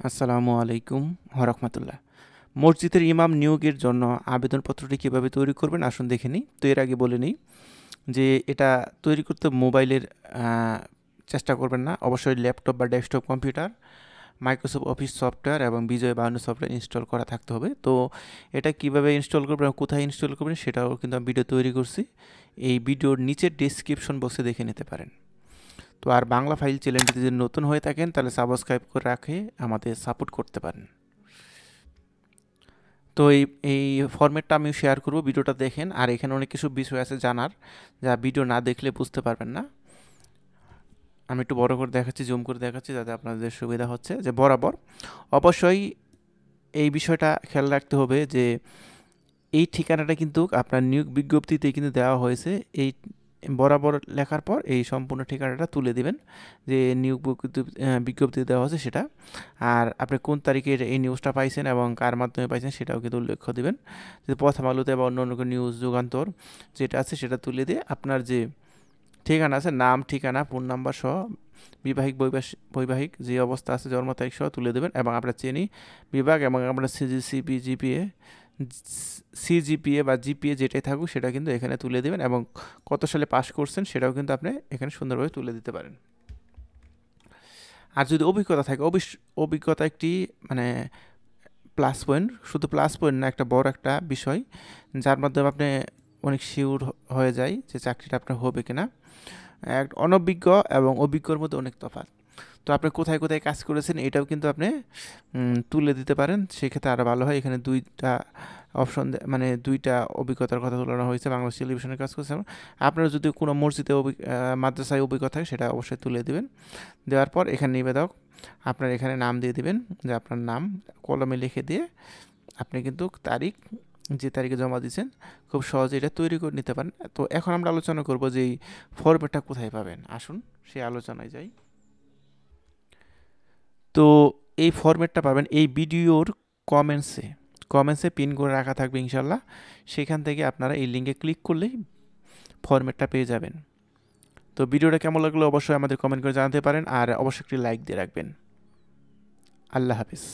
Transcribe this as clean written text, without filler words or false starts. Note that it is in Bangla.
আসসালামু আলাইকুম ওয়া রাহমাতুল্লাহ। মসজিদের ইমাম নিয়োগের জন্য আবেদনপত্রটি কীভাবে তৈরি করবেন আসুন দেখে নিই। তো এর আগে বলে নিই যে এটা তৈরি করতে মোবাইলের চেষ্টা করবেন না, অবশ্যই ল্যাপটপ বা desktop computer, Microsoft office software এবং বিজয় বায়ান্ন সফটওয়্যার ইনস্টল করা থাকতে হবে। তো এটা কিভাবে ইনস্টল করবেন এবং কোথায় ইনস্টল করবেন সেটাও কিন্তু আমি ভিডিও তৈরি করছি, এই ভিডিওর নিচের ডেসক্রিপশন বক্সে দেখে নিতে পারেন। তো আর বাংলা ফাইল চ্যানেলটিতে যদি নতুন হয়ে থাকেন তাহলে সাবস্ক্রাইব করে রাখে আমাদের সাপোর্ট করতে পারেন। তো এই ফরম্যাটটা আমি শেয়ার করব, ভিডিওটা দেখেন। আর এখানে অনেক কিছু বিষয় আছে জানার, যা ভিডিও না দেখলে বুঝতে পারবেন না। আমি একটু বড় করে দেখাচ্ছি, জুম করে দেখাচ্ছি যাতে আপনাদের সুবিধা হচ্ছে। যে বরাবর অবশ্যই এই বিষয়টা খেয়াল রাখতে হবে যে এই ঠিকানাটা কিন্তু আপনার নিয়োগ বিজ্ঞপ্তিতে কিন্তু দেওয়া হয়েছে। এই বরাবর লেখার পর এই সম্পূর্ণ ঠিকানাটা তুলে দিবেন যে নিয়োগ বিজ্ঞপ্তি দেওয়া হয়েছে সেটা। আর আপনি কোন তারিখে এই নিউজটা পাইছেন এবং কার মাধ্যমে পাইছেন সেটাও কিন্তু উল্লেখ দিবেন। যে প্রথম আলোতে বা অন্য অন্য নিউজ যুগান্তর যেটা আছে সেটা তুলে দিয়ে আপনার যে ঠিকানা আছে, নাম, ঠিকানা, ফোন নাম্বার সহ, বৈবাহিক যে অবস্থা আছে জন্ম তারিখ সহ তুলে দেবেন এবং আপনার শ্রেণী বিভাগ এবং আপনার সিজিপিএ বা জিপিএ যেটাই থাকুক সেটা কিন্তু এখানে তুলে দেবেন এবং কত সালে পাস করছেন সেটাও কিন্তু আপনি এখানে সুন্দরভাবে তুলে দিতে পারেন। আর যদি অভিজ্ঞতা থাকে, অভিজ্ঞতা একটি মানে প্লাস পয়েন্ট, শুধু প্লাস পয়েন্ট না, একটা বড় একটা বিষয় যার মাধ্যমে আপনি অনেক শিওর হয়ে যায় যে চাকরিটা আপনার হবে কিনা। অনভিজ্ঞ এবং অভিজ্ঞর মধ্যে অনেক তফাৎ। তো আপনি কোথায় কোথায় কাজ করেছেন এটাও কিন্তু আপনি তুলে দিতে পারেন, সেক্ষেত্রে আরও ভালো হয়। এখানে দুইটা অপশন মানে দুইটা অভিজ্ঞতার কথা তুলানো হয়েছে। বাংলাদেশ টেলিভিশনের কাজ করছে। আপনারা যদি কোনো মসজিদে মাদ্রাসায় অভিজ্ঞতা থাকে সেটা অবশ্যই তুলে দেবেন। দেওয়ার পর এখানে নিবেদক আপনার এখানে নাম দিয়ে দিবেন, যে আপনার নাম কলমে লিখে দিয়ে আপনি কিন্তু তারিখ, যে তারিখে জমা দিয়েছেন, খুব সহজে এটা তৈরি করে নিতে পারেন। তো এখন আমরা আলোচনা করব যে এই ফরম্যাটটা কোথায় পাবেন। আসুন সেই আলোচনায় যাই। তো এই ফরম্যাটটা পাবেন এই ভিডিওর কমেন্টসে পিন করে রাখা থাকবে ইনশাল্লাহ। সেখান থেকে আপনারা এই লিঙ্কে ক্লিক করলেই ফরম্যাটটা পেয়ে যাবেন। তো ভিডিওটা কেমন লাগলো অবশ্যই আমাদের কমেন্ট করে জানাতে পারেন আর অবশ্যই একটি লাইক দিয়ে রাখবেন। আল্লাহ হাফিজ।